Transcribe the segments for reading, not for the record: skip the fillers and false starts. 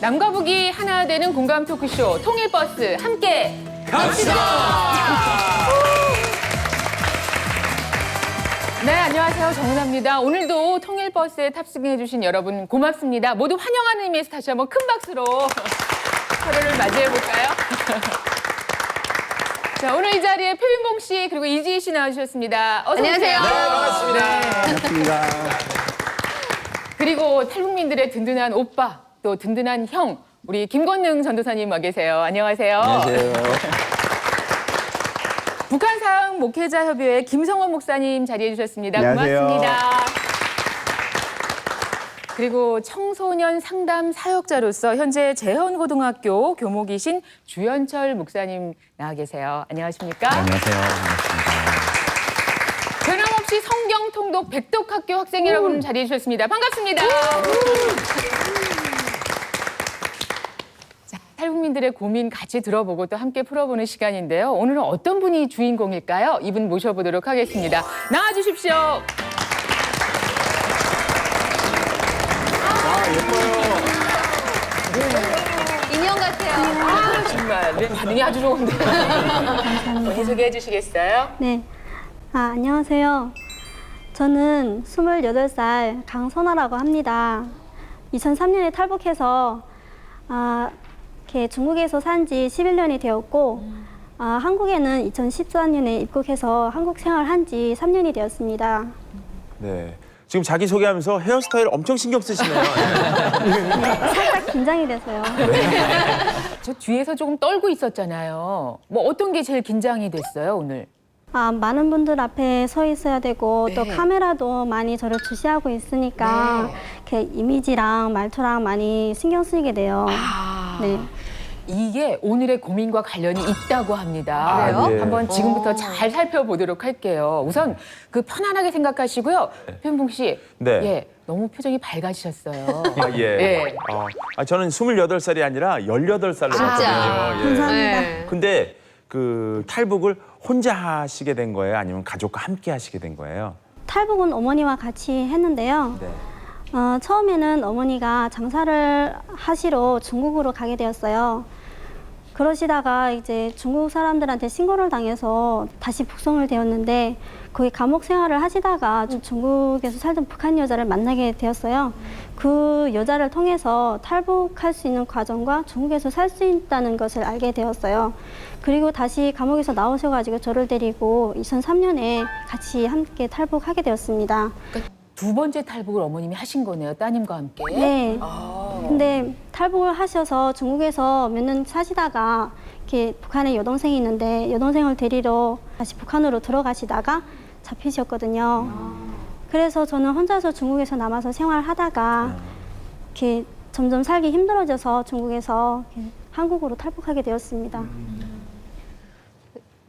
남과 북이 하나 되는 공감 토크쇼 통일버스 함께 갑시다. 네, 안녕하세요. 정은아입니다. 오늘도 통일버스에 탑승해주신 여러분 고맙습니다. 모두 환영하는 의미에서 다시 한번 큰 박수로 서로를 맞이해볼까요? 자, 오늘 이 자리에 표윤봉 씨 그리고 이지희 씨 나와주셨습니다. 어서 안녕하세요. 오세요. 네, 반갑습니다. 그리고 탈북민들의 든든한 오빠, 또 든든한 형, 우리 김권능 전도사님 와 계세요. 안녕하세요. 안녕하세요. 북한사흥 목회자협의회 김성원 목사님 자리해 주셨습니다. 안녕하세요. 고맙습니다. 그리고 청소년 상담 사역자로서 현재 재헌고등학교 교목이신 주현철 목사님 나와 계세요. 안녕하십니까? 안녕하세요. 반갑습니다. 변함없이 성경 통독 백독학교 학생 여러분 자리해 주셨습니다. 반갑습니다. 자, 탈북민들의 고민 같이 들어보고 또 함께 풀어보는 시간인데요. 오늘은 어떤 분이 주인공일까요? 이분 모셔보도록 하겠습니다. 나와주십시오. 인형 같아요. 아, 정말 네, 반응이 아주 좋은데. 본인 소개해 주시겠어요? 네. 안녕하세요. 저는 28살 강선아라고 합니다. 2003년에 탈북해서 이렇게 중국에서 산 지 11년이 되었고 한국에는 2014년에 입국해서 한국 생활한 지 3년이 되었습니다. 네. 지금 자기 소개하면서 헤어스타일 엄청 신경 쓰시네요. 살짝 긴장이 돼서요. 저 뒤에서 조금 떨고 있었잖아요. 뭐 어떤 게 제일 긴장이 됐어요, 오늘? 많은 분들 앞에 서 있어야 되고 또 네. 카메라도 많이 저를 주시하고 있으니까 이렇게 이미지랑 말투랑 많이 신경 쓰이게 돼요. 네. 이게 오늘의 고민과 관련이 있다고 합니다. 그래요? 예. 한번 지금부터 잘 살펴보도록 할게요. 우선 그 편안하게 생각하시고요. 표윤봉 씨, 네. 예, 너무 표정이 밝아지셨어요. 예. 예. 저는 28살이 아니라 18살로 진짜? 봤거든요. 예. 감사합니다. 네. 근데 그 탈북을 혼자 하시게 된 거예요? 아니면 가족과 함께 하시게 된 거예요? 탈북은 어머니와 같이 했는데요. 네. 처음에는 어머니가 장사를 하시러 중국으로 가게 되었어요. 그러시다가 이제 중국 사람들한테 신고를 당해서 다시 북송을 되었는데 거기 감옥 생활을 하시다가 좀 중국에서 살던 북한 여자를 만나게 되었어요. 그 여자를 통해서 탈북할 수 있는 과정과 중국에서 살 수 있다는 것을 알게 되었어요. 그리고 다시 감옥에서 나오셔가지고 저를 데리고 2003년에 같이 함께 탈북하게 되었습니다. 그러니까 두 번째 탈북을 어머님이 하신 거네요, 따님과 함께. 네. 근데 탈북을 하셔서 중국에서 몇 년 사시다가 이렇게 북한에 여동생이 있는데 여동생을 데리러 다시 북한으로 들어가시다가 잡히셨거든요. 그래서 저는 혼자서 중국에서 남아서 생활하다가 이렇게 점점 살기 힘들어져서 중국에서 이렇게 한국으로 탈북하게 되었습니다.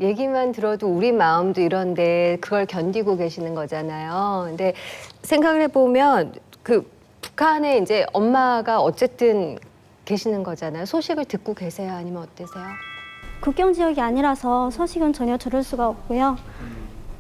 얘기만 들어도 우리 마음도 이런데 그걸 견디고 계시는 거잖아요. 근데 생각을 해보면 그 북한에 이제 엄마가 어쨌든 계시는 거잖아요. 소식을 듣고 계세요? 아니면 어떠세요? 국경 지역이 아니라서 소식은 전혀 들을 수가 없고요.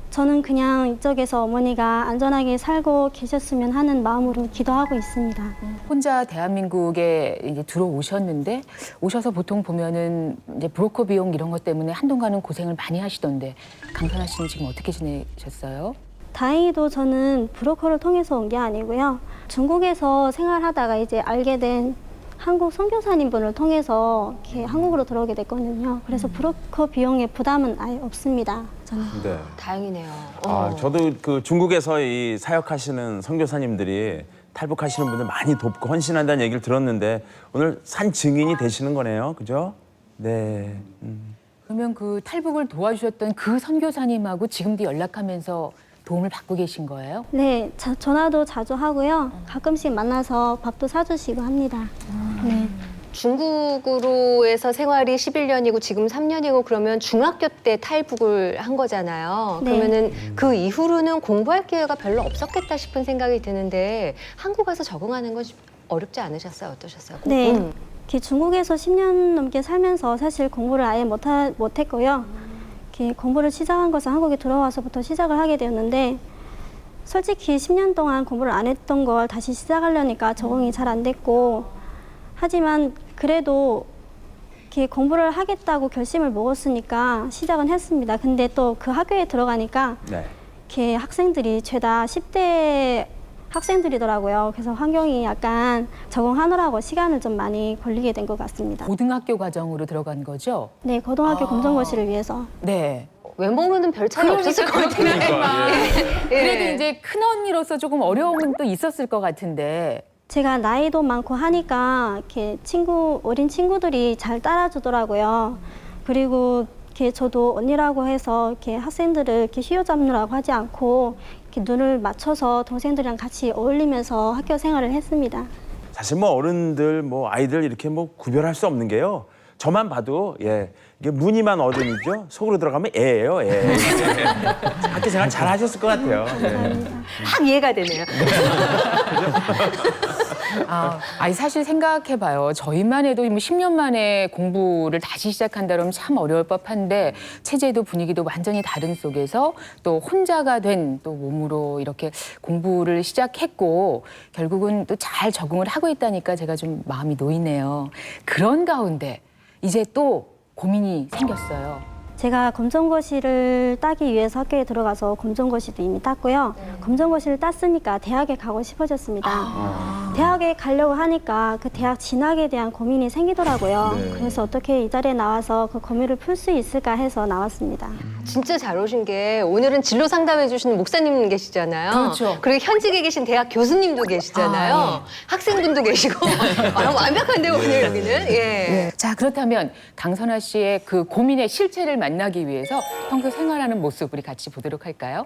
저는 그냥 이쪽에서 어머니가 안전하게 살고 계셨으면 하는 마음으로 기도하고 있습니다. 혼자 대한민국에 이제 들어오셨는데 오셔서 보통 보면은 이제 브로커 비용 이런 것 때문에 한동안은 고생을 많이 하시던데 강선아 씨는 지금 어떻게 지내셨어요? 다행히도 저는 브로커를 통해서 온 게 아니고요. 중국에서 생활하다가 이제 알게 된 한국 선교사님 분을 통해서 이렇게 한국으로 들어오게 됐거든요. 그래서 브로커 비용의 부담은 아예 없습니다. 저는. 네. 다행이네요. 저도 그 중국에서 이 사역하시는 선교사님들이 탈북하시는 분들 많이 돕고 헌신한다는 얘기를 들었는데 오늘 산 증인이 되시는 거네요. 그죠? 네. 그러면 그 탈북을 도와주셨던 그 선교사님하고 지금도 연락하면서 도움을 받고 계신 거예요? 네, 전화도 자주 하고요. 가끔씩 만나서 밥도 사주시고 합니다. 네. 중국으로에서 생활이 11년이고 지금 3년이고 그러면 중학교 때 탈북을 한 거잖아요. 네. 그러면은 그 이후로는 공부할 기회가 별로 없었겠다 싶은 생각이 드는데 한국 와서 적응하는 건 어렵지 않으셨어요? 어떠셨어요? 네. 이렇게 중국에서 10년 넘게 살면서 사실 공부를 아예 못했고요. 이렇게 공부를 시작한 것은 한국에 들어와서부터 시작을 하게 되었는데 솔직히 10년 동안 공부를 안 했던 걸 다시 시작하려니까 적응이 잘 안 됐고 하지만 그래도 이렇게 공부를 하겠다고 결심을 먹었으니까 시작은 했습니다. 근데 또 그 학교에 들어가니까 네. 이렇게 학생들이 죄다 10대 학생들이더라고요. 그래서 환경이 약간 적응하느라고 시간을 좀 많이 걸리게 된 것 같습니다. 고등학교 과정으로 들어간 거죠? 네, 고등학교 검정고시를 위해서. 네. 외모로는 별 차이 없었을 것 같아요. 그러니까 예. 그래도 이제 큰 언니로서 조금 어려움은 또 있었을 것 같은데. 제가 나이도 많고 하니까 이렇게 어린 친구들이 잘 따라주더라고요. 그리고 이렇게 저도 언니라고 해서 이렇게 학생들을 이렇게 휘어잡느라고 하지 않고 이렇게 눈을 맞춰서 동생들이랑 같이 어울리면서 학교 생활을 했습니다. 사실 뭐 어른들 뭐 아이들 이렇게 뭐 구별할 수 없는 게요. 저만 봐도 예 이게 무늬만 어른이죠. 속으로 들어가면 애예요. 애. 학교 생활 잘 하셨을 것 같아요. 예. 막 이해가 되네요. 아니 사실 생각해봐요. 저희만 해도 10년 만에 공부를 다시 시작한다 그러면 참 어려울 법한데 체제도 분위기도 완전히 다른 속에서 또 혼자가 된 또 몸으로 이렇게 공부를 시작했고 결국은 또 잘 적응을 하고 있다니까 제가 좀 마음이 놓이네요. 그런 가운데 이제 또 고민이 생겼어요. 제가 검정고시를 따기 위해서 학교에 들어가서 검정고시도 이미 땄고요. 검정고시를 땄으니까 대학에 가고 싶어졌습니다. 대학에 가려고 하니까 그 대학 진학에 대한 고민이 생기더라고요. 네. 그래서 어떻게 이 자리에 나와서 그 고민을 풀 수 있을까 해서 나왔습니다. 진짜 잘 오신 게 오늘은 진로 상담해 주시는 목사님 계시잖아요. 그렇죠. 그리고 현직에 계신 대학 교수님도 계시잖아요. 아, 학생분도 계시고 완벽한데요 오늘 여기는. 예. 자 그렇다면 강선아 씨의 그 고민의 실체를 만나기 위해서 평소 생활하는 모습 우리 같이 보도록 할까요?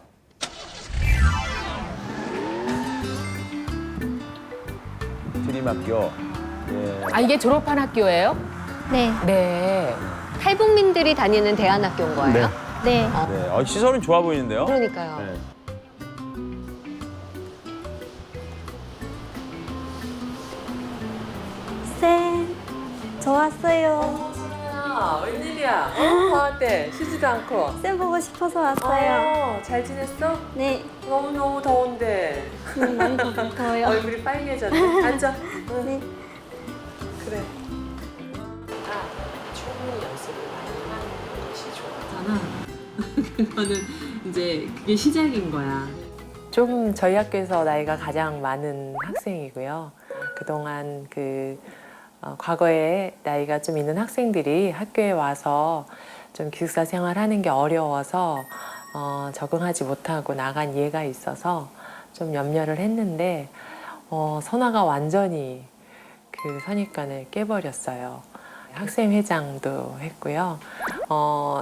드림학교. 예. 아 이게 졸업한 학교예요? 네, 네. 탈북민들이 다니는 대안학교인 거예요? 네. 네. 시설은 좋아 보이는데요. 그러니까요. 네. 쌤, 저 왔어요. 웬일이야? 어때? 쉬지도 않고. 쌤 보고 싶어서 왔어요. 잘 지냈어? 네, 너무너무 더운데. 많이 더워요. 얼굴이 빨개졌네. 앉아. 응. 네. 그래. 충분히 연습을 많이 하는 것이 좋아. 그거는 이제 그게 시작인 거야. 좀 저희 학교에서 나이가 가장 많은 학생이고요. 그동안 과거에 나이가 좀 있는 학생들이 학교에 와서 좀 기숙사 생활하는 게 어려워서 적응하지 못하고 나간 예가 있어서 좀 염려를 했는데 선아가 완전히 그 선입관을 깨버렸어요. 학생회장도 했고요.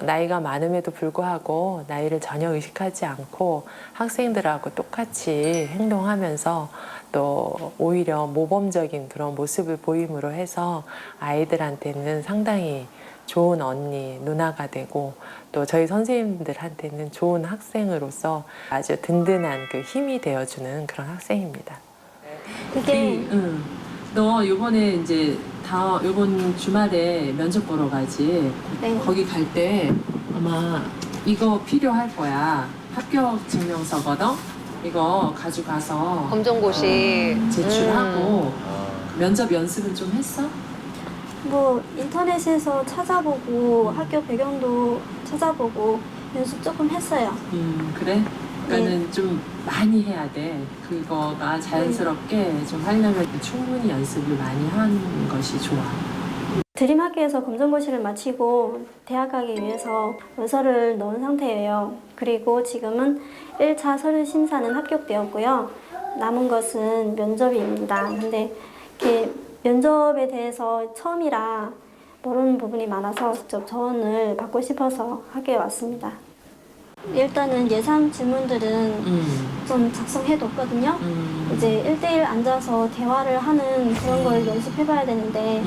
나이가 많음에도 불구하고 나이를 전혀 의식하지 않고 학생들하고 똑같이 행동하면서 또 오히려 모범적인 그런 모습을 보임으로 해서 아이들한테는 상당히 좋은 언니, 누나가 되고 또 저희 선생님들한테는 좋은 학생으로서 아주 든든한 그 힘이 되어주는 그런 학생입니다. 이게 응. 너 요번에 이제 요번 주말에 면접 보러 가지. 네. 거기 갈 때 아마 이거 필요할 거야. 합격 증명서거든. 이거 가져가서 검정고시 제출하고 면접 연습은 좀 했어? 뭐 인터넷에서 찾아보고 학교 배경도 찾아보고 연습 조금 했어요. 그래? 그러니까는 좀 많이 해야 돼. 그거가 자연스럽게 좀 하려면 충분히 연습을 많이 하는 것이 좋아. 드림학교에서 검정고시를 마치고 대학 가기 위해서 원서를 넣은 상태예요. 그리고 지금은 1차 서류 심사는 합격되었고요. 남은 것은 면접입니다. 근데 이렇게 면접에 대해서 처음이라 모르는 부분이 많아서 직접 조언을 받고 싶어서 학교에 왔습니다. 일단은 예상 질문들은 좀 작성해뒀거든요. 이제 1대1 앉아서 대화를 하는 그런 걸 연습해봐야 되는데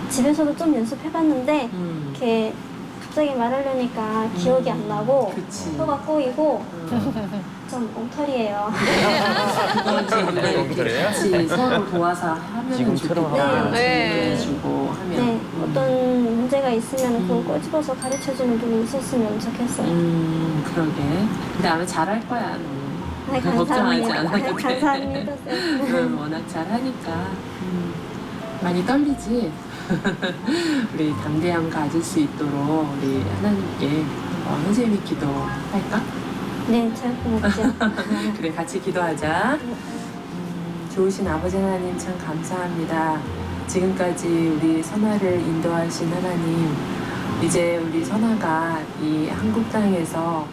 집에서도 좀 연습해봤는데 이렇게 갑자기 말하려니까 기억이 안 나고 그치. 혀가 꼬이고 좀 엉터리예요. 같이 서로 도와서 하면 지금처럼 좋겠다. 하면. 네. 해주고 하면. 네, 어떤 문제가 있으면 그걸 꼬집어서 가르쳐주는 분이 있었으면 좋겠어요. 그러게. 근데 아마 잘할 거야, 너. 네, 걱정하지 감사합니다. 않아도 돼. 감사합니다, 쌤. 워낙 잘하니까. 많이 떨리지? 우리 담대함 가질 수 있도록 우리 하나님께 선생님이 기도할까? 네, 잘 고맙죠. 그래, 같이 기도하자. 좋으신 아버지 하나님 참 감사합니다. 지금까지 우리 선아를 인도하신 하나님, 이제 우리 선아가 이 한국 땅에서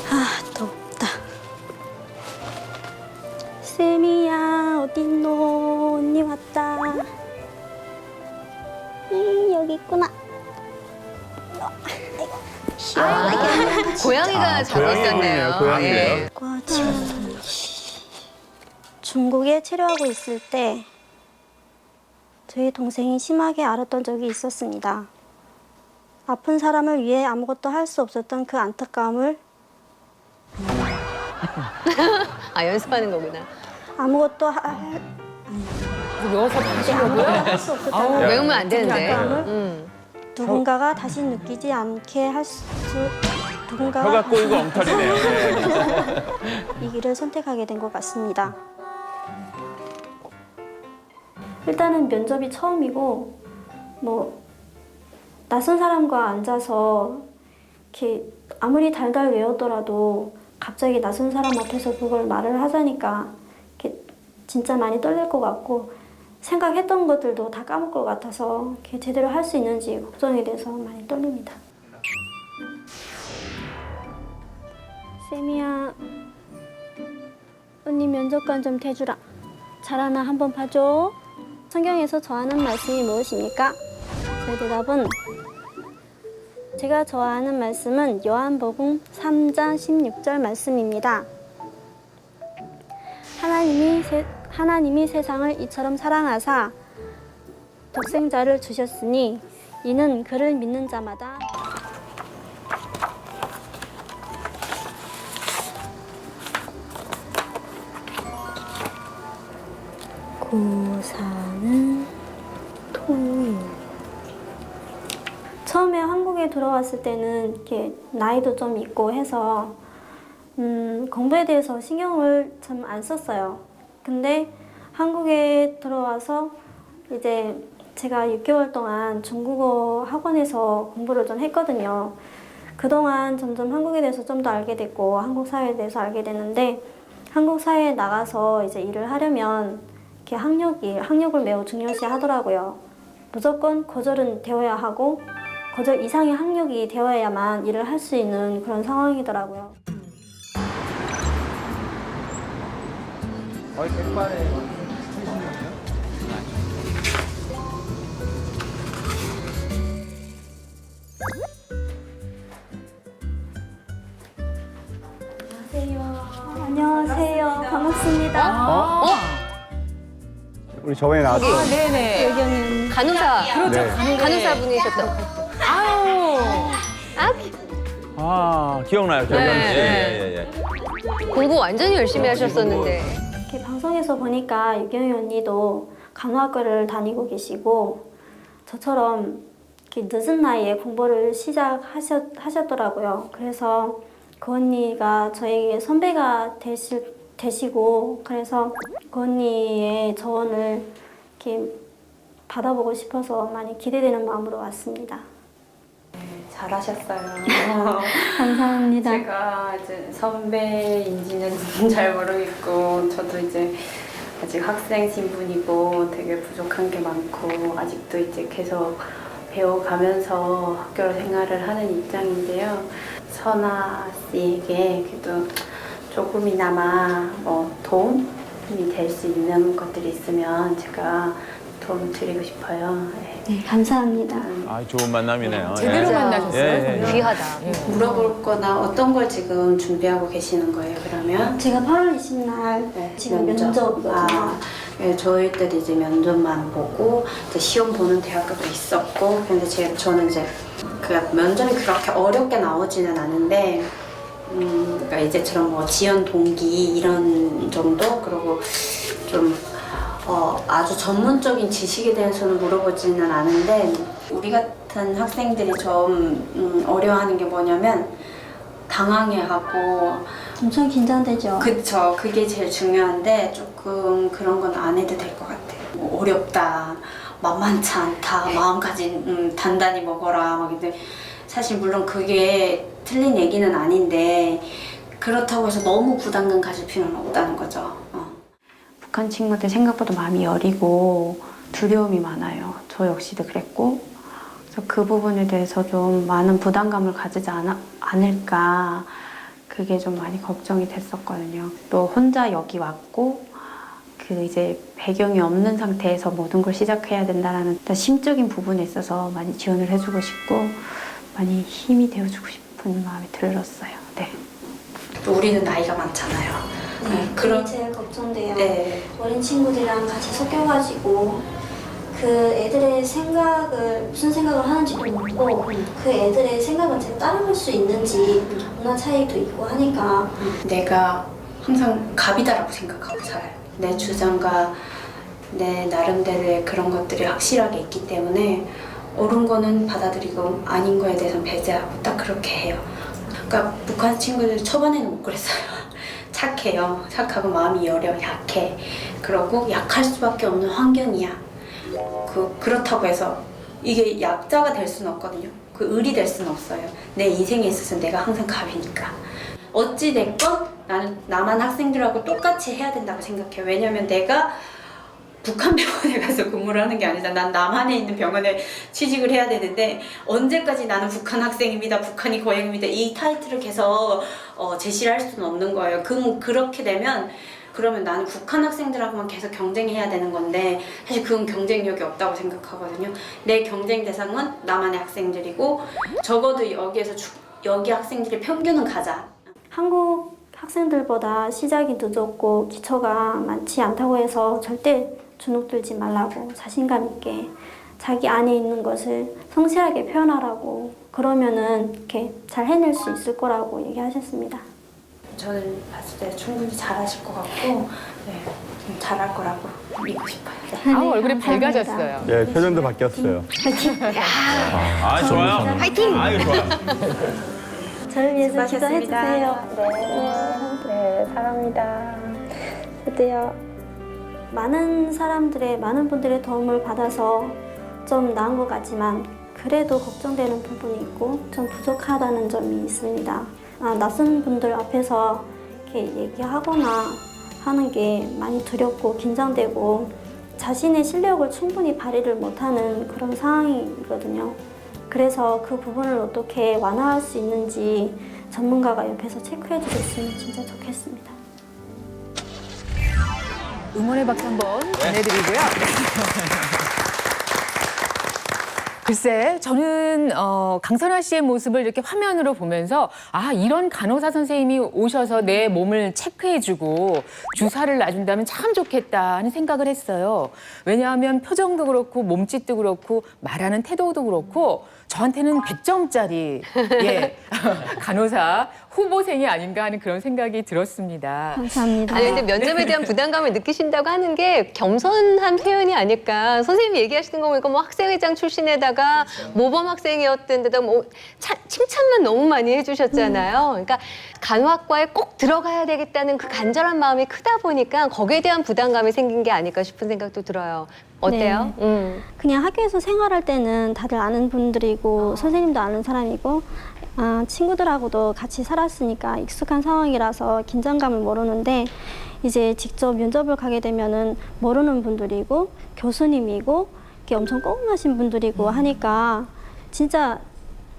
아, 덥다. 쌤이야, 어딨노? 언니 왔다. 여기 있구나. 고양이가 자고 있었네요. 고양이네요. 와, 중국에 치료하고 있을 때 저희 동생이 심하게 앓았던 적이 있었습니다. 아픈 사람을 위해 아무것도 할 수 없었던 그 안타까움을 아, 연습하는 거구나. 아무것도 외워서 다시 하고요. 할 수 없었던 외우면 안 되는데. 안타까움을 누군가가 다시 느끼지 않게 할 수, 혀가 누군가가 꼬이고 엉터리네요. 네. 이 길을 선택하게 된 것 같습니다. 일단은 면접이 처음이고 뭐 낯선 사람과 앉아서 이렇게 아무리 달달 외웠더라도 갑자기 낯선 사람 앞에서 그걸 말을 하자니까 이렇게 진짜 많이 떨릴 것 같고 생각했던 것들도 다 까먹을 것 같아서 이렇게 제대로 할 수 있는지 걱정이 돼서 많이 떨립니다. 쌤이야, 언니 면접관 좀 대주라. 잘하나 한번 봐줘. 성경에서 좋아하는 말씀이 무엇입니까? 저의 대답은 제가 좋아하는 말씀은 요한복음 3장 16절 말씀입니다. 하나님이 세상을 이처럼 사랑하사 독생자를 주셨으니 이는 그를 믿는 자마다 고4는 토요일. 처음에 한국에 들어왔을 때는 이렇게 나이도 좀 있고 해서 공부에 대해서 신경을 참 안 썼어요. 근데 한국에 들어와서 이제 제가 6개월 동안 중국어 학원에서 공부를 좀 했거든요. 그동안 점점 한국에 대해서 좀 더 알게 됐고 한국 사회에 대해서 알게 됐는데 한국 사회에 나가서 이제 일을 하려면 이렇게 학력을 매우 중요시 하더라고요. 무조건 거절은 되어야 하고 거절 이상의 학력이 되어야만 일을 할 수 있는 그런 상황이더라고요. 안녕하세요. 반갑습니다. 우리 저번에 나왔던 아, 네네. 여경이 간호사. 네. 간호사 분이셨던. 아유. 아, 기억나요, 경경 씨. 네. 예. 공부 완전히 열심히 하셨었는데. 이렇게 방송에서 보니까 유경이 언니도 간호학과를 다니고 계시고 저처럼 이렇게 늦은 나이에 공부를 시작하셨더라고요. 그래서 그 언니가 저에게 선배가 되시고 그래서 그 언니의 조언을 이렇게 받아보고 싶어서 많이 기대되는 마음으로 왔습니다. 잘하셨어요. 감사합니다. 제가 이제 선배인지는 잘 모르겠고 저도 이제 아직 학생 신분이고 되게 부족한 게 많고 아직도 이제 계속 배워가면서 학교 생활을 하는 입장인데요. 선아 씨에게 그래도 조금이나마 뭐 도움이 될 수 있는 것들이 있으면 제가 좀 드리고 싶어요. 네. 네, 감사합니다. 아, 좋은 만남이네요. 제대로 예. 만나셨어요. 예, 예, 정말. 예. 귀하다. 물어볼 거나 어떤 걸 지금 준비하고 계시는 거예요, 그러면? 제가 8월 20날 네, 지금 면접이거든요. 아, 네, 저희 때도 이제 면접만 보고 이제 시험 보는 대학교도 있었고, 근데 저는 이제 그 면접이 그렇게 어렵게 나오지는 않은데, 그러니까 이제처럼 뭐 지원 동기 이런 정도, 그리고 좀 아주 전문적인 지식에 대해서는 물어보지는 않은데, 우리 같은 학생들이 좀 어려워하는 게 뭐냐면 당황해하고. 엄청 긴장되죠. 그쵸. 그게 제일 중요한데 조금 그런 건 안 해도 될 것 같아요. 뭐 어렵다, 만만치 않다, 마음가짐 단단히 먹어라. 막 근데 사실 물론 그게 틀린 얘기는 아닌데 그렇다고 해서 너무 부담감 가질 필요는 없다는 거죠. 북한 친구들 생각보다 마음이 여리고 두려움이 많아요. 저 역시도 그랬고. 그래서 그 부분에 대해서 좀 많은 부담감을 가지지 않을까. 그게 좀 많이 걱정이 됐었거든요. 또 혼자 여기 왔고, 그 이제 배경이 없는 상태에서 모든 걸 시작해야 된다라는 심적인 부분에 있어서 많이 지원을 해주고 싶고, 많이 힘이 되어주고 싶은 마음이 들었어요. 네. 또 우리는 나이가 많잖아요. 네, 그게 제일 걱정돼요. 네. 어린 친구들이랑 같이 섞여가지고 그 애들의 생각을 무슨 생각을 하는지도 모르고 그 애들의 생각을 제가 따라갈 수 있는지 문화 차이도 있고 하니까 내가 항상 갑이다라고 생각하고 살아요. 내 주장과 내 나름대로의 그런 것들이 확실하게 있기 때문에 옳은 거는 받아들이고 아닌 거에 대해서는 배제하고 딱 그렇게 해요. 그러니까 북한 친구들 초반에는 못 그랬어요. 착해요. 착하고 마음이 여려, 약해. 그러고 약할 수밖에 없는 환경이야. 그렇다고 해서 이게 약자가 될 수는 없거든요. 그 을이 될 수는 없어요. 내 인생에 있어서 내가 항상 갑이니까. 어찌됐건 나는 남한 학생들하고 똑같이 해야 된다고 생각해요. 왜냐면 내가 북한 병원에 가서 근무를 하는 게 아니라 난 남한에 있는 병원에 취직을 해야 되는데 언제까지 나는 북한 학생입니다, 북한이 고향입니다 이 타이틀을 계속 제시를 할 수는 없는 거예요. 그렇게 되면 그러면 나는 북한 학생들하고만 계속 경쟁해야 되는 건데 사실 그건 경쟁력이 없다고 생각하거든요. 내 경쟁 대상은 남한의 학생들이고 적어도 여기에서 여기 학생들의 평균은 가자. 한국 학생들보다 시작이 늦었고 기초가 많지 않다고 해서 절대 주눅들지 말라고 자신감 있게 자기 안에 있는 것을 성실하게 표현하라고 그러면은 이렇게 잘 해낼 수 있을 거라고 얘기하셨습니다. 저는 봤을 때 충분히 잘하실 것 같고 네, 잘할 거라고 믿고 싶어요. 네. 아, 얼굴이 감사합니다. 밝아졌어요. 예, 표정도 바뀌었어요. 아, 좋아요. 파이팅! 아유, 좋아요. 저를 위해서 수고하셨습니다. 기도해주세요. 네, 사랑합니다. 저도요. 많은 분들의 도움을 받아서 좀 나은 것 같지만 그래도 걱정되는 부분이 있고 좀 부족하다는 점이 있습니다. 낯선 분들 앞에서 이렇게 얘기하거나 하는 게 많이 두렵고 긴장되고 자신의 실력을 충분히 발휘를 못하는 그런 상황이거든요. 그래서 그 부분을 어떻게 완화할 수 있는지 전문가가 옆에서 체크해 주셨으면 진짜 좋겠습니다. 응원의 박수 한번 보내드리고요. 글쎄, 저는 강선아 씨의 모습을 이렇게 화면으로 보면서 아, 이런 간호사 선생님이 오셔서 내 몸을 체크해주고 주사를 놔준다면 참 좋겠다 하는 생각을 했어요. 왜냐하면 표정도 그렇고 몸짓도 그렇고 말하는 태도도 그렇고 저한테는 100점짜리 예, 간호사 후보생이 아닌가 하는 그런 생각이 들었습니다. 감사합니다. 아니 근데 면접에 대한 부담감을 느끼신다고 하는 게 겸손한 표현이 아닐까. 선생님이 얘기하시는 거 보니까 뭐 학생회장 출신에다가 모범 학생이었던 데다 뭐 칭찬만 너무 많이 해주셨잖아요. 그러니까 간호학과에 꼭 들어가야 되겠다는 그 간절한 마음이 크다 보니까 거기에 대한 부담감이 생긴 게 아닐까 싶은 생각도 들어요. 어때요? 그냥 학교에서 생활할 때는 다들 아는 분들이고 선생님도 아는 사람이고 친구들하고도 같이 살았으니까 익숙한 상황이라서 긴장감을 모르는데 이제 직접 면접을 가게 되면은 모르는 분들이고 교수님이고 이렇게 엄청 꼼꼼하신 분들이고 하니까 진짜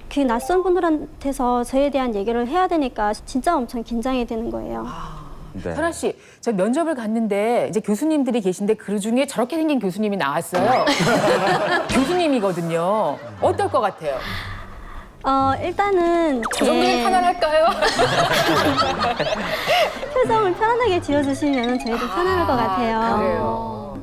그 낯선 분들한테서 저에 대한 얘기를 해야 되니까 진짜 엄청 긴장이 되는 거예요. 네. 설아 씨, 저 면접을 갔는데 이제 교수님들이 계신데 그 중에 저렇게 생긴 교수님이 나왔어요. 교수님이거든요. 어떨 것 같아요? 일단은 저 정도는 편안할까요? 표정을 편안하게 지어주시면 저희도 편안할 것 같아요. 그래요.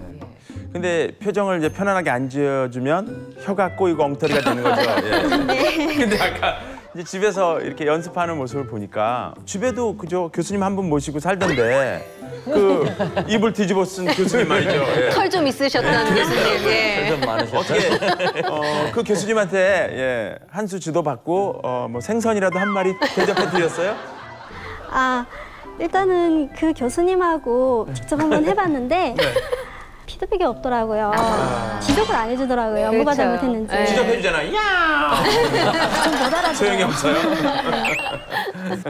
근데 표정을 이제 편안하게 안 지어주면 혀가 꼬이고 엉터리가 되는 거죠. 예. 근데 아까 이제 집에서 이렇게 연습하는 모습을 보니까 집에도 그저 교수님 한 분 모시고 살던데 그 입을 뒤집어 쓴 교수님 말이죠. 예. 털 좀 있으셨던 교수님. 예. 어떻게 그 교수님한테 예, 한 수 주도 받고 뭐 생선이라도 한 마리 대접해 드렸어요? 일단은 그 교수님하고 직접 한번 해봤는데 피드백이 없더라고요. 지적을 안 해주더라고요. 뭐가 그렇죠. 잘못했는지. 네. 지적해 주잖아요. 야! 좀못 알아들어요. 소용이 없어요.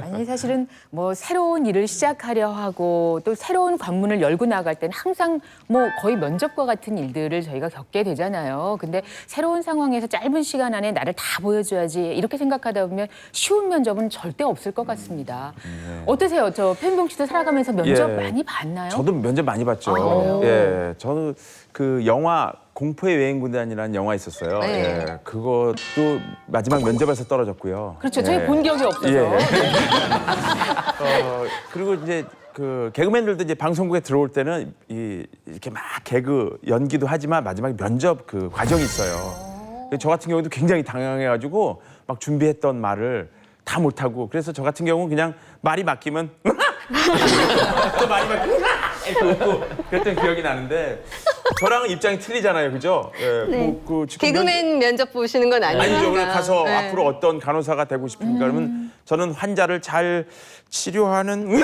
아니 사실은 뭐 새로운 일을 시작하려 하고 또 새로운 관문을 열고 나갈 때는 항상 뭐 거의 면접과 같은 일들을 저희가 겪게 되잖아요. 근데 새로운 상황에서 짧은 시간 안에 나를 다 보여줘야지 이렇게 생각하다 보면 쉬운 면접은 절대 없을 것 같습니다. 어떠세요? 저 편봉 씨도 살아가면서 면접 예. 많이 봤나요? 저도 면접 많이 봤죠. 그래요? 예, 저는 그 영화 공포의 외행군단이라는 영화 있었어요. 네. 예, 그것도 마지막 면접에서 떨어졌고요. 그렇죠. 저희 예. 본 기억이 없어서. 예. 그리고 이제 그 개그맨들도 이제 방송국에 들어올 때는 이렇게 막 개그 연기도 하지만 마지막에 면접 그 과정이 있어요. 저 같은 경우도 굉장히 당황해가지고 막 준비했던 말을 다 못하고 그래서 저 같은 경우는 그냥 말이 막히면 또 말이 막히면 이렇게 웃고 그랬던 기억이 나는데 저랑은 입장이 틀리잖아요, 그죠? 예, 네. 지금 개그맨 면접 보시는 건 아니니까. 아니죠. 그래서 가서 네. 앞으로 어떤 간호사가 되고 싶은가 그러면 저는 환자를 잘 치료하는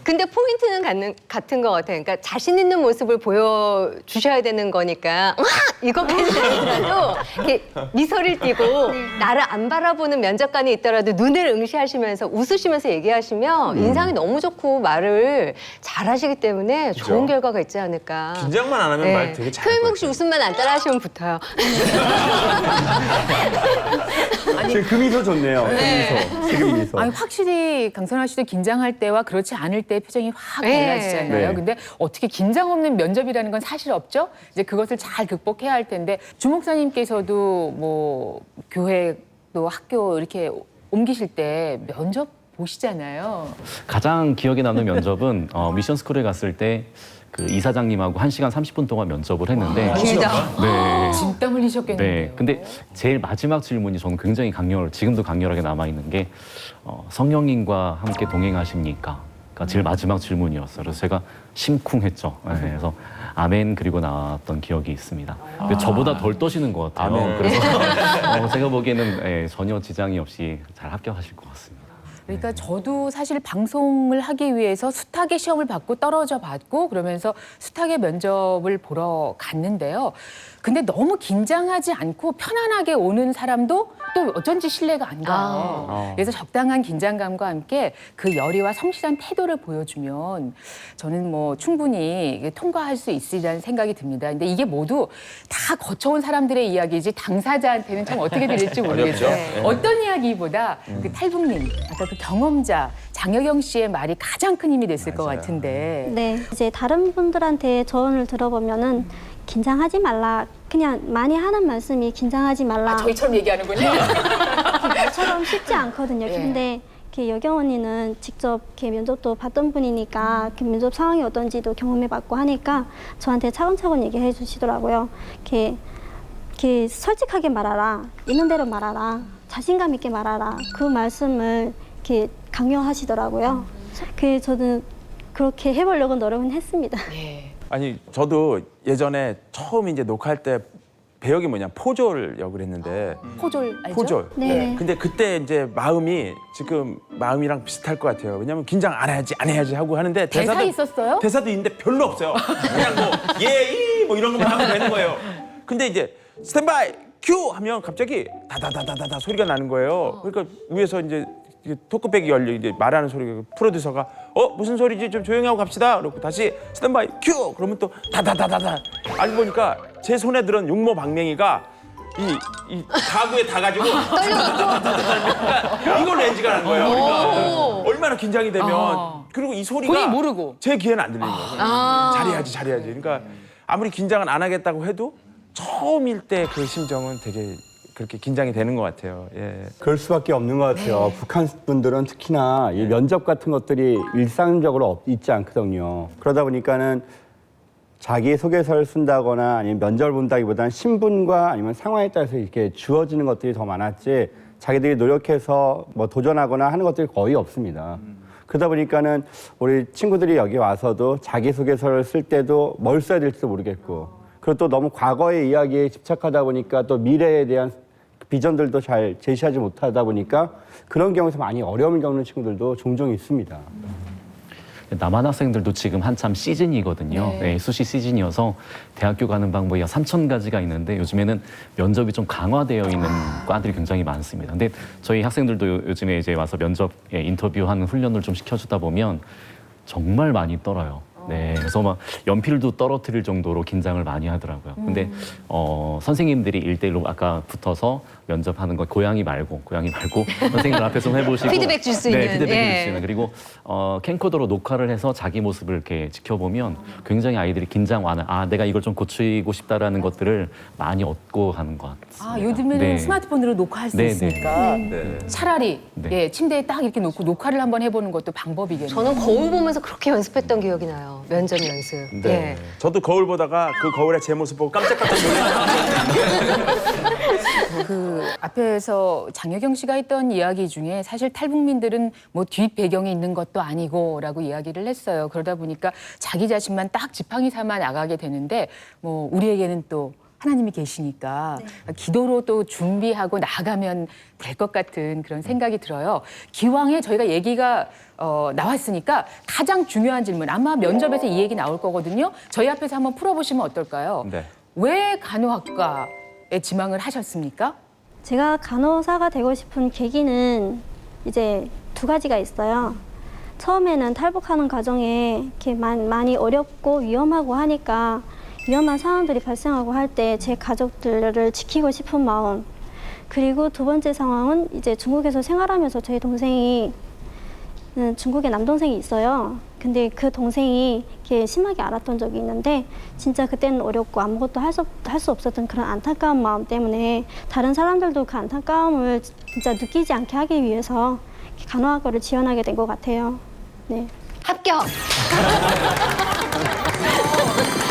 근데 포인트는 같은 것 같아요. 그러니까 자신 있는 모습을 보여주셔야 되는 거니까 이거까지 아니더라도 이렇게 미소를 띠고 나를 안 바라보는 면접관이 있더라도 눈을 응시하시면서 웃으시면서 얘기하시면 인상이 너무 좋고 말을 잘하시기 때문에 좋은 결과가 있지 않을까. 긴장만 안 하면 말 되게 잘할 것 표현복 씨 같아요. 웃음만 안 따라하시면 붙어요. 지금 그 미소 좋네요. 그 미소. 지금 미소. 아니 확실히 강선아 씨도 긴장할 때와 그렇지 않을 때 표정이 확 네. 달라지잖아요. 네. 근데 어떻게 긴장 없는 면접이라는 건 사실 없죠. 이제 그것을 잘 극복해야 할 텐데 주 목사님께서도 뭐 교회 또 학교 이렇게 옮기실 때 면접 보시잖아요. 가장 기억에 남는 면접은 미션 스쿨에 갔을 때 그 이사장님하고 1시간 30분 동안 면접을 했는데 길다. 네. 진땀 흘리셨겠네요. 네. 근데 제일 마지막 질문이 저는 굉장히 지금도 강렬하게 남아 있는 게 성령님과 함께 동행하십니까? 가 제일 마지막 질문이었어요. 그래서 제가 심쿵했죠. 네, 그래서 아멘 그리고 나왔던 기억이 있습니다. 근데 저보다 덜 떠시는 것 같아요. 아멘. 그래서 제가 보기에는 전혀 지장이 없이 잘 합격하실 것 같습니다. 그러니까 저도 사실 방송을 하기 위해서 수탁의 시험을 받고 떨어져 봤고 그러면서 수탁의 면접을 보러 갔는데요. 근데 너무 긴장하지 않고 편안하게 오는 사람도 또 어쩐지 신뢰가 안 가요. 그래서 적당한 긴장감과 함께 그 열의와 성실한 태도를 보여주면 저는 뭐 충분히 통과할 수 있으리라는 생각이 듭니다. 근데 이게 모두 다 거쳐온 사람들의 이야기지 당사자한테는 참 어떻게 들릴지 모르겠어요. 어렵죠. 어떤 이야기보다 그 탈북민, 아까 그 경험자 장혁영 씨의 말이 가장 큰 힘이 됐을 것 같은데. 네, 이제 다른 분들한테 조언을 들어보면은 긴장하지 말라. 그냥 많이 하는 말씀이 긴장하지 말라. 저희처럼 얘기하는군요. 저처럼 쉽지 않거든요. 예. 근데 이렇게 여경 언니는 직접 이렇게 면접도 봤던 분이니까 그 면접 상황이 어떤지도 경험해봤고 하니까 저한테 차근차근 얘기해 주시더라고요. 이렇게 솔직하게 말하라. 있는 대로 말하라. 자신감 있게 말하라. 그 말씀을 이렇게 강요하시더라고요. 그래서 저는 그렇게 해보려고 노력은 했습니다. 아니 저도 예전에 처음 이제 녹화할 때 배역이 뭐냐 포졸 역을 했는데 포졸 알죠? 포졸. 네. 근데 그때 이제 마음이 지금 마음이랑 비슷할 것 같아요. 왜냐면 긴장 안 해야지 하고 하는데 대사 있었어요? 대사도 있는데 별로 없어요. 그냥 뭐 예, 뭐 이런 것만 하면 되는 거예요. 근데 이제 스탠바이 큐 하면 갑자기 다다다다다다 소리가 나는 거예요. 그러니까 위에서 이제 토크백이 열려 이제 말하는 소리가 프로듀서가 무슨 소리지 좀 조용히 하고 갑시다. 그러고 다시 스탠바이 큐 그러면 또 다다다다다. 알고 보니까 제 손에 들은 육모 방맹이가 이 가구에 다 가지고 이걸 렌즈가 난 거예요. 그러니까 얼마나 긴장이 되면 그리고 이 소리가 본인이 모르고. 제 귀에는 안 들리는 거예요. 잘해야지. 그러니까 아무리 긴장은 안 하겠다고 해도 처음일 때 그 심정은 되게 그렇게 긴장이 되는 것 같아요. 예. 그럴 수밖에 없는 것 같아요. 북한 분들은 특히나 이 면접 같은 것들이 일상적으로 있지 않거든요. 그러다 보니까는 자기소개서를 쓴다거나 아니면 면접을 본다기보다는 신분과 아니면 상황에 따라서 이렇게 주어지는 것들이 더 많았지 자기들이 노력해서 뭐 도전하거나 하는 것들이 거의 없습니다. 그러다 보니까는 우리 친구들이 여기 와서도 자기소개서를 쓸 때도 뭘 써야 될지도 모르겠고 그리고 또 너무 과거의 이야기에 집착하다 보니까 또 미래에 대한 비전들도 잘 제시하지 못하다 보니까 그런 경우에서 많이 어려움을 겪는 친구들도 종종 있습니다. 남한 학생들도 지금 한참 시즌이거든요. 네, 수시 시즌이어서 대학교 가는 방법이 약 3,000가지가 있는데 요즘에는 면접이 좀 강화되어 있는 과들이 굉장히 많습니다. 근데 저희 학생들도 요즘에 이제 와서 면접 인터뷰하는 훈련을 좀 시켜주다 보면 정말 많이 떨어요. 네, 그래서 막 연필도 떨어뜨릴 정도로 긴장을 많이 하더라고요. 근데 선생님들이 1대1로 아까 붙어서 면접하는 거 고양이 말고 선생님들 앞에서 좀 해보시고 피드백 줄 수 있는. 피드백 줄 수 있는 그리고 캠코더로 녹화를 해서 자기 모습을 이렇게 지켜보면 굉장히 아이들이 긴장 완화 내가 이걸 좀 고치고 싶다라는 것들을 많이 얻고 가는 것 같습니다. 요즘에는 스마트폰으로 녹화할 수 있으니까 네. 차라리 침대에 딱 이렇게 놓고 녹화를 한번 해보는 것도 방법이겠네요. 저는 거울 보면서 그렇게 연습했던 기억이 나요. 면접 연습. 네. 저도 거울 보다가 그 거울에 제 모습 보고 깜짝깜짝 놀랐어요. 그 앞에서 장혜경 씨가 했던 이야기 중에 사실 탈북민들은 뭐 뒷 배경이 있는 것도 아니고라고 이야기를 했어요. 그러다 보니까 자기 자신만 딱 지팡이 삼아 나가게 되는데 뭐 우리에게는 또 하나님이 계시니까 기도로 또 준비하고 나가면 될 것 같은 그런 생각이 들어요. 기왕에 저희가 얘기가 나왔으니까 가장 중요한 질문, 아마 면접에서 이 얘기 나올 거거든요. 저희 앞에서 한번 풀어보시면 어떨까요? 네. 왜 간호학과에 지망을 하셨습니까? 제가 간호사가 되고 싶은 계기는 이제 두 가지가 있어요. 처음에는 탈북하는 과정에 이렇게 많이 어렵고 위험하고 하니까 위험한 상황들이 발생하고 할 때 제 가족들을 지키고 싶은 마음. 그리고 두 번째 상황은 이제 중국에서 생활하면서 저희 동생이 중국에 남동생이 있어요. 근데 그 동생이 이렇게 심하게 앓았던 적이 있는데 진짜 그때는 어렵고 아무것도 할 수 없었던 그런 안타까운 마음 때문에 다른 사람들도 그 안타까움을 진짜 느끼지 않게 하기 위해서 간호학과를 지원하게 된 것 같아요. 네. 합격.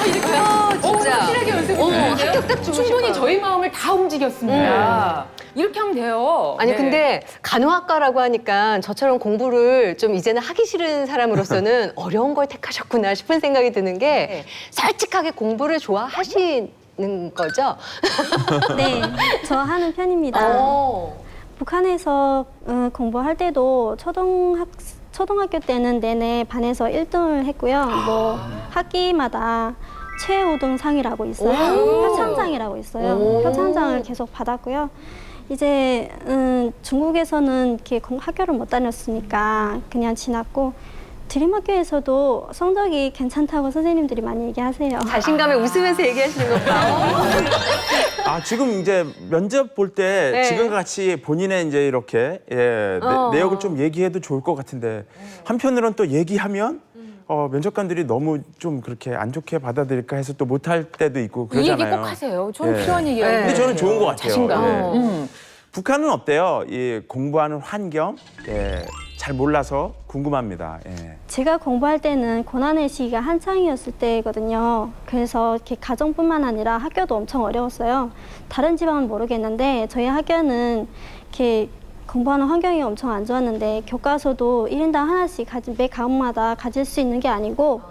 진짜 확실하게 연습했는데요? 합격 딱 주고 충분히 싶어요. 저희 마음을 다 움직였습니다. 이렇게 하면 돼요. 아니 네. 근데 간호학과라고 하니까 저처럼 공부를 좀 이제는 하기 싫은 사람으로서는 어려운 걸 택하셨구나 싶은 생각이 드는 게 솔직하게 공부를 좋아하시는 거죠? 네, 저 하는 편입니다. 북한에서 공부할 때도 초등학교 때는 내내 반에서 1등을 했고요. 뭐 학기마다 최우등상이라고 있어요. 표창장이라고 있어요. 표창장을 계속 받았고요. 이제 중국에서는 이렇게 학교를 못 다녔으니까 그냥 지났고 드림학교에서도 성적이 괜찮다고 선생님들이 많이 얘기하세요. 자신감에 웃으면서 얘기하시는 거 봐. 지금 이제 면접 볼 때 네. 지금과 같이 본인의 이제 이렇게 내역을 좀 얘기해도 좋을 것 같은데 한편으로는 또 얘기하면 면접관들이 너무 좀 그렇게 안 좋게 받아들일까 해서 또 못할 때도 있고 이 얘기 그러잖아요. 꼭 하세요. 저는 예. 필요한 얘기라고. 근데 저는 좋은 것 같아요. 자신감. 예. 북한은 어때요? 이 공부하는 환경 잘 몰라서 궁금합니다. 예. 제가 공부할 때는 고난의 시기가 한창이었을 때거든요. 그래서 이렇게 가정뿐만 아니라 학교도 엄청 어려웠어요. 다른 지방은 모르겠는데 저희 학교는 이렇게 공부하는 환경이 엄청 안 좋았는데 교과서도 1인당 하나씩 매 과목마다 가질 수 있는 게 아니고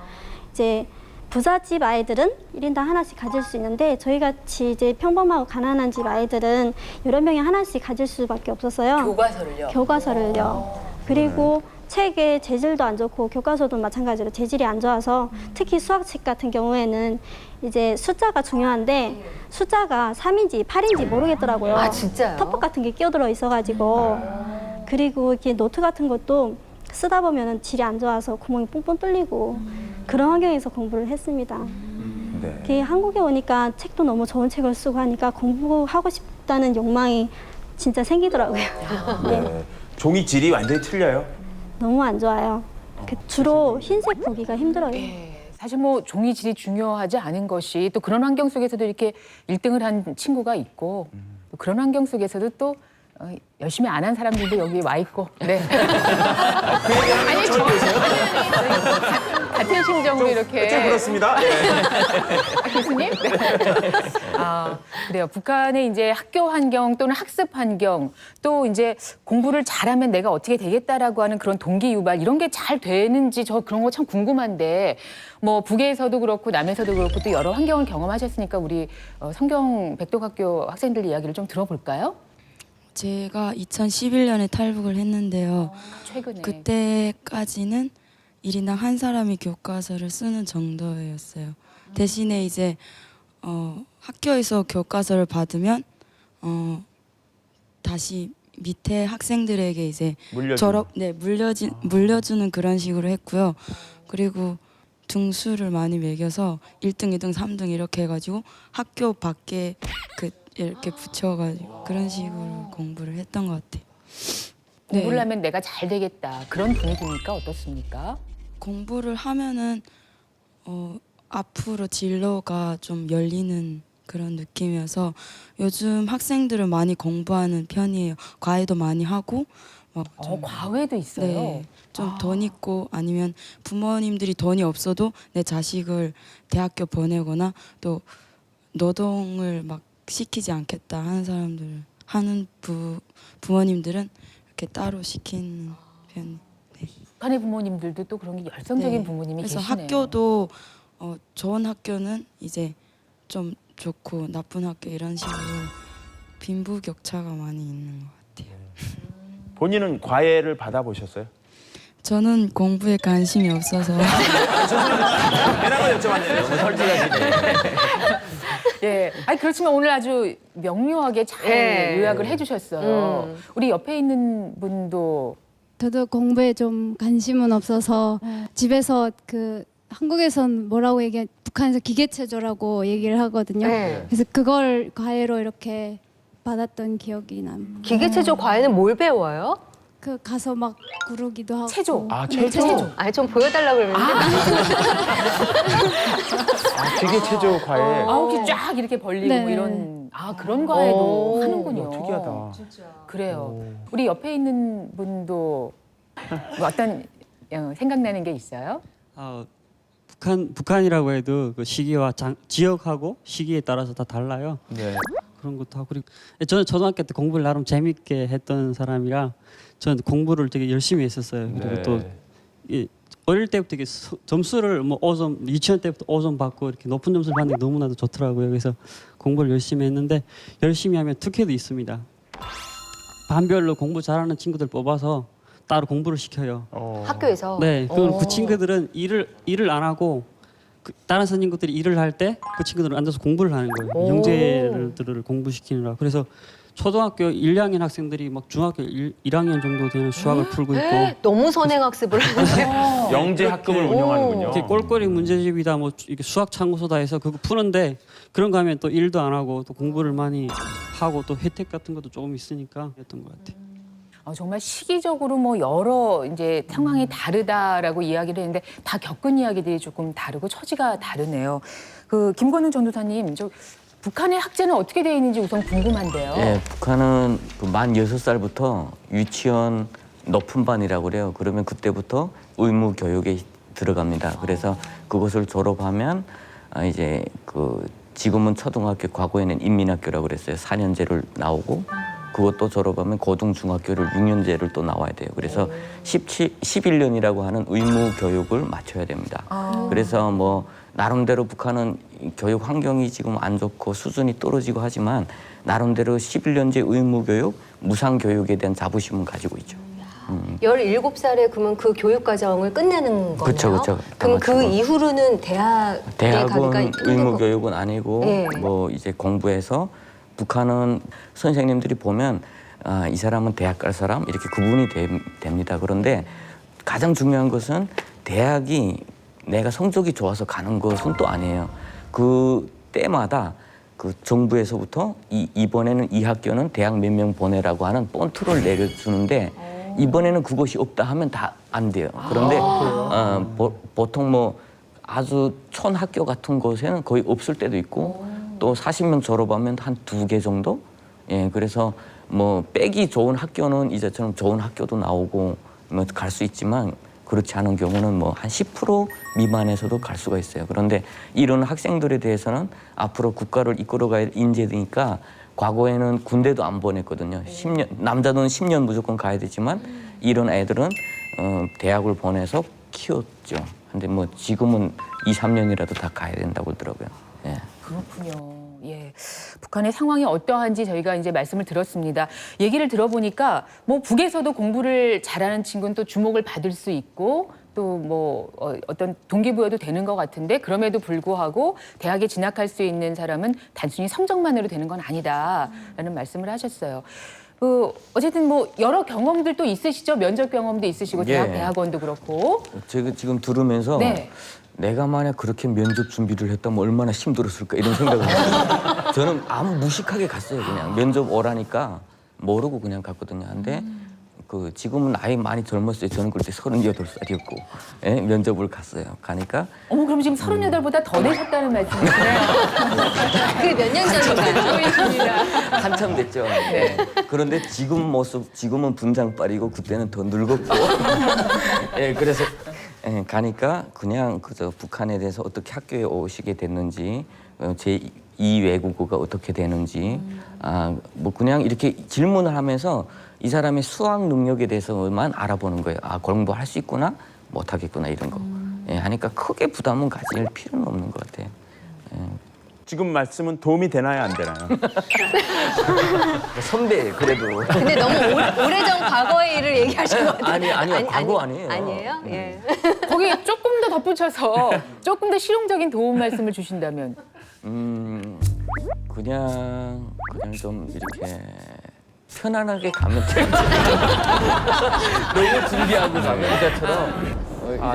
이제 부잣집 아이들은 1인당 하나씩 가질 수 있는데 저희 같이 이제 평범하고 가난한 집 아이들은 여러 명이 하나씩 가질 수밖에 없었어요. 교과서를요? 교과서를요. 그리고 책의 재질도 안 좋고 교과서도 마찬가지로 재질이 안 좋아서 특히 수학책 같은 경우에는 이제 숫자가 중요한데 숫자가 3인지 8인지 모르겠더라고요. 아, 진짜요? 텁텁 같은 게 끼어들어 있어가지고 그리고 이렇게 노트 같은 것도 쓰다 보면은 질이 안 좋아서 구멍이 뽕뽕 뚫리고 그런 환경에서 공부를 했습니다. 네. 이렇게 한국에 오니까 책도 너무 좋은 책을 쓰고 하니까 공부하고 싶다는 욕망이 진짜 생기더라고요. 네. 네. 종이 질이 완전히 틀려요. 너무 안 좋아요. 주로 흰색 보기가 힘들어요. 사실 뭐 종이 질이 중요하지 않은 것이 또 그런 환경 속에서도 이렇게 1등을 한 친구가 있고 또 그런 환경 속에서도 또 열심히 안 한 사람들도 여기 와 있고. 네. 아니 저 같은 심정도 이렇게. 좀 그렇습니다. 아, 교수님? 네. 아, 그래요. 북한의 이제 학교 환경 또는 학습 환경 또 이제 공부를 잘하면 내가 어떻게 되겠다라고 하는 그런 동기 유발 이런 게 잘 되는지 저 그런 거 참 궁금한데 뭐 북에서도 그렇고 남에서도 그렇고 또 여러 환경을 경험하셨으니까 우리 성경 백독학교 학생들 이야기를 좀 들어볼까요? 제가 2011년에 탈북을 했는데요. 최근에. 그때까지는 1인당 한 사람이 교과서를 쓰는 정도였어요. 대신에 이제 학교에서 교과서를 받으면 다시 밑에 학생들에게 이제 물려주는 그런 식으로 했고요. 그리고 등수를 많이 매겨서 1등, 2등, 3등 이렇게 해가지고 학교 밖에 이렇게 붙여가지고 그런 식으로 공부를 했던 것 같아요. 공부를 네. 하면 내가 잘 되겠다 그런 분위기니까 어떻습니까? 공부를 하면은 앞으로 진로가 좀 열리는 그런 느낌이어서 요즘 학생들은 많이 공부하는 편이에요. 과외도 많이 하고 막 과외도 있어요. 네, 좀 돈 있고 아니면 부모님들이 돈이 없어도 내 자식을 대학교 보내거나 또 노동을 막 시키지 않겠다 하는 사람들 하는 부모님들은 이렇게 따로 시키는 편. 네. 북한의 부모님들도 또 그런 게 열성적인 네. 부모님이 그래서 계시네요. 학교도 좋은 학교는 이제 좀 좋고 나쁜 학교 이런 식으로 빈부격차가 많이 있는 것 같아요. 본인은 과외를 받아보셨어요? 저는 공부에 관심이 없어서 대답을 여쭤봤네요. 너무 솔직하시네. 예. 아니 그렇지만 오늘 아주 명료하게 잘 네. 요약을 해주셨어요. 우리 옆에 있는 분도 저도 공부에 좀 관심은 없어서 집에서 한국에선 뭐라고 얘기해 북한에서 기계체조라고 얘기를 하거든요. 네. 그래서 그걸 과외로 이렇게 받았던 기억이 납니다. 기계체조 과외는 뭘 배워요? 가서 막 구르기도 하고. 체조. 아, 네, 체조. 아니 좀 보여달라고 그러는데. 기계 체조 과외. 아홉 쫙 이렇게 벌리고 네. 뭐 이런 그런 과외도 오, 하는군요. 특이하다. 그래요. 우리 옆에 있는 분도 뭐 어떤 생각나는 게 있어요? 북한이라고 해도 그 시기와 지역하고 시기에 따라서 다 달라요. 네. 그런 것도 하고 그리고 저는 초등학교 때 공부를 나름 재밌게 했던 사람이라 저는 공부를 되게 열심히 했었어요. 그리고 네. 또 어릴 때부터 이렇게 점수를 뭐 5점 유치원 때부터 5점 받고 이렇게 높은 점수를 받는 게 너무나도 좋더라고요. 그래서 공부를 열심히 했는데 열심히 하면 특혜도 있습니다. 반별로 공부 잘하는 친구들 뽑아서 따로 공부를 시켜요. 학교에서. 네, 그 친구들은 일을 안 하고 다른 선생님들이 일을 할 때 그 친구들은 앉아서 공부를 하는 거예요. 영재들을 공부시키느라. 그래서 초등학교 1, 2학년 학생들이 막 중학교 1학년 정도 되는 수학을 풀고 있고 너무 선행학습을 하는데. 영재 학급을 운영하는군요. 이렇게 꼴꼴이 문제집이다 뭐 이렇게 수학 참고서다 해서 그거 푸는데 그런 거 하면 또 일도 안 하고 또 공부를 많이 하고 또 혜택 같은 것도 조금 있으니까 했던 것 같아요. 정말 시기적으로 뭐 여러 이제 상황이 다르다라고 이야기를 했는데 다 겪은 이야기들이 조금 다르고 처지가 다르네요. 김건웅 전도사님, 북한의 학제는 어떻게 되어 있는지 우선 궁금한데요. 네, 북한은 만 6살부터 유치원 높은 반이라고 그래요. 그러면 그때부터 의무 교육에 들어갑니다. 그래서 그것을 졸업하면 이제 지금은 초등학교, 과거에는 인민학교라고 그랬어요. 4년제를 나오고 그것도 졸업하면 고등중학교를 6년제를 또 나와야 돼요. 그래서 11년이라고 하는 의무 교육을 마쳐야 됩니다. 그래서 뭐 나름대로 북한은 교육 환경이 지금 안 좋고 수준이 떨어지고 하지만 나름대로 11년제 의무 교육, 무상 교육에 대한 자부심은 가지고 있죠. 17살에 그러면 그 교육 과정을 끝내는 거네요. 그렇죠. 그럼 그 이후로는 대학에 가기가 대학은 힘든 의무 거. 교육은 아니고 네. 뭐 이제 공부해서 북한은 선생님들이 보면 이 사람은 대학 갈 사람 이렇게 구분이 됩니다. 그런데 가장 중요한 것은 대학이 내가 성적이 좋아서 가는 것은 또 아니에요. 그 때마다 그 정부에서부터 이번에는 이 학교는 대학 몇 명 보내라고 하는 본투를 내려주는데 이번에는 그것이 없다 하면 다 안 돼요. 그런데 보통 뭐 아주 촌 학교 같은 곳에는 거의 없을 때도 있고 또 40명 졸업하면 한 2개 정도? 예, 그래서 뭐 빼기 좋은 학교는 이제처럼 좋은 학교도 나오고 뭐 갈 수 있지만 그렇지 않은 경우는 뭐 한 10% 미만에서도 갈 수가 있어요. 그런데 이런 학생들에 대해서는 앞으로 국가를 이끌어갈 인재니까 과거에는 군대도 안 보냈거든요. 10년, 남자는 10년 무조건 가야 되지만 이런 애들은 대학을 보내서 키웠죠. 근데 뭐 지금은 2, 3년이라도 다 가야 된다고 그러더라고요. 예. 그렇군요. 예. 북한의 상황이 어떠한지 저희가 이제 말씀을 들었습니다. 얘기를 들어보니까 뭐 북에서도 공부를 잘하는 친구는 또 주목을 받을 수 있고 또 뭐 어떤 동기부여도 되는 것 같은데 그럼에도 불구하고 대학에 진학할 수 있는 사람은 단순히 성적만으로 되는 건 아니다라는 말씀을 하셨어요. 어쨌든 뭐 여러 경험들도 있으시죠? 면접 경험도 있으시고 예. 대학원도 그렇고. 제가 지금 들으면서 네. 내가 만약 그렇게 면접 준비를 했다면 얼마나 힘들었을까 이런 생각을 했어요. 저는 아무 무식하게 갔어요. 그냥 면접 오라니까 모르고 그냥 갔거든요. 근데 그 지금은 나이 많이 젊었어요. 저는 그때 38살이었고 예? 면접을 갔어요. 가니까 어머 그럼 지금 38보다 더 되셨다는 말씀이시네요. 그게 몇 년 전인가요? 보이십니다. 한참 됐죠. 네. 그런데 지금 모습, 지금은 분장빨이고 그때는 더 늙었고. 예, 그래서 가니까 그냥 그저 북한에 대해서 어떻게 학교에 오시게 됐는지, 제 2 외국어가 어떻게 되는지, 뭐 그냥 이렇게 질문을 하면서 이 사람의 수학 능력에 대해서만 알아보는 거예요. 공부할 수 있구나, 못 하겠구나 이런 거. 예, 하니까 크게 부담은 가질 필요는 없는 것 같아요. 예. 지금 말씀은 도움이 되나요, 안 되나요? 선배 그래도. 근데 너무 오래전 과거의 일을 얘기하신 것 같아요. 아니요, 과거 아니에요. 아니에요? 예. 거기에 조금 더 덧붙여서 조금 더 실용적인 도움 말씀을 주신다면. 그냥 좀 이렇게 편안하게 가면 돼요. 너무 준비하고 가면 이제처럼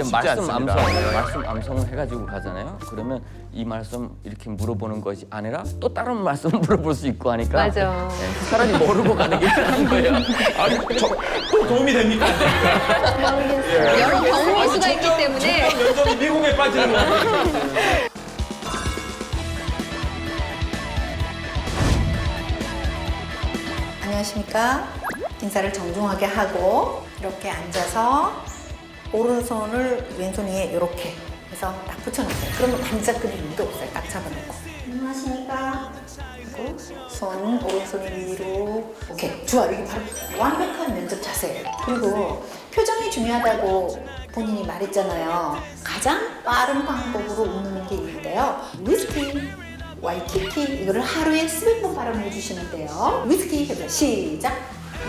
이제 말씀 암송을 해가지고 가잖아요. 그러면 이 말씀 이렇게 물어보는 것이 아니라 또 다른 말씀 물어볼 수 있고 하니까 맞아. 차라리 모르고 가는 게 편한 거예요. 또 도움이 됩니까? 여러 경우일 수가 있기 때문에. 면접이 미국에 빠지는 거예요. 안녕하십니까. 인사를 정중하게 하고 이렇게 앉아서 오른손을 왼손 위에 이렇게 해서 딱 붙여놓으세요. 그러면 반짝거릴 일도 없어요. 딱 잡아놓고. 안녕하십니까. 그리고 손 오른손 위로. 오케이. 좋아. 이게 바로 완벽한 면접 자세예요. 그리고 표정이 중요하다고 본인이 말했잖아요. 가장 빠른 방법으로 웃는 게 있는데요. 위스키, 와이키키 이거를 하루에 10번 발음해 주시면 돼요. 위스키 해보세요. 시작.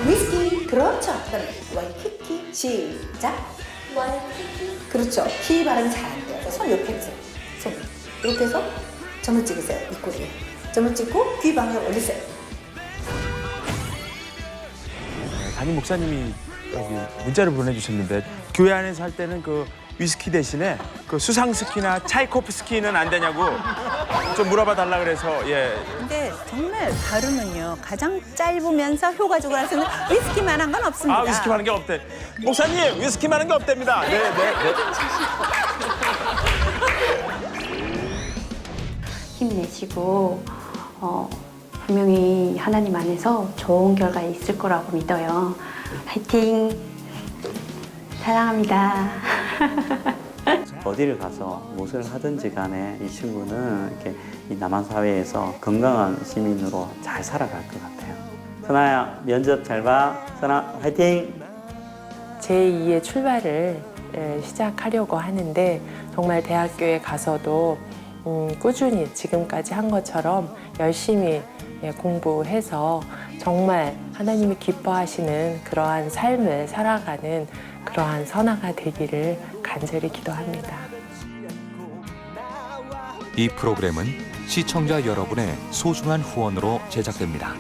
위스키. 그렇죠. 그다음에 와이키키. 시작. 와이키키. 그렇죠. 키 발음 잘 안 돼요. 손 옆에 해보세요. 손 이렇게 해서 점을 찍으세요. 입꼬리에 점을 찍고 귀 방향 올리세요. 담임 목사님이 여기 문자를 보내주셨는데 교회 안에서 할 때는 그 위스키 대신에 그 수상스키나 차이코프스키는 안 되냐고 좀 물어봐 달라 그래서 예. 근데 정말 발음은요 가장 짧으면서 효과적으로 할 수 있는 위스키만한 건 없습니다. 위스키만한 게 없대. 목사님 위스키만한 게 없답니다. 네. 힘내시고 분명히 하나님 안에서 좋은 결과 있을 거라고 믿어요. 화이팅! 사랑합니다. 어디를 가서 무엇을 하든지 간에 이 친구는 이렇게 이 남한 사회에서 건강한 시민으로 잘 살아갈 것 같아요. 선아야 면접 잘 봐. 선아 화이팅! 제2의 출발을 시작하려고 하는데 정말 대학교에 가서도 꾸준히 지금까지 한 것처럼 열심히 공부해서 정말 하나님이 기뻐하시는 그러한 삶을 살아가는 그러한 선아가 되기를 간절히 기도합니다. 이 프로그램은 시청자 여러분의 소중한 후원으로 제작됩니다.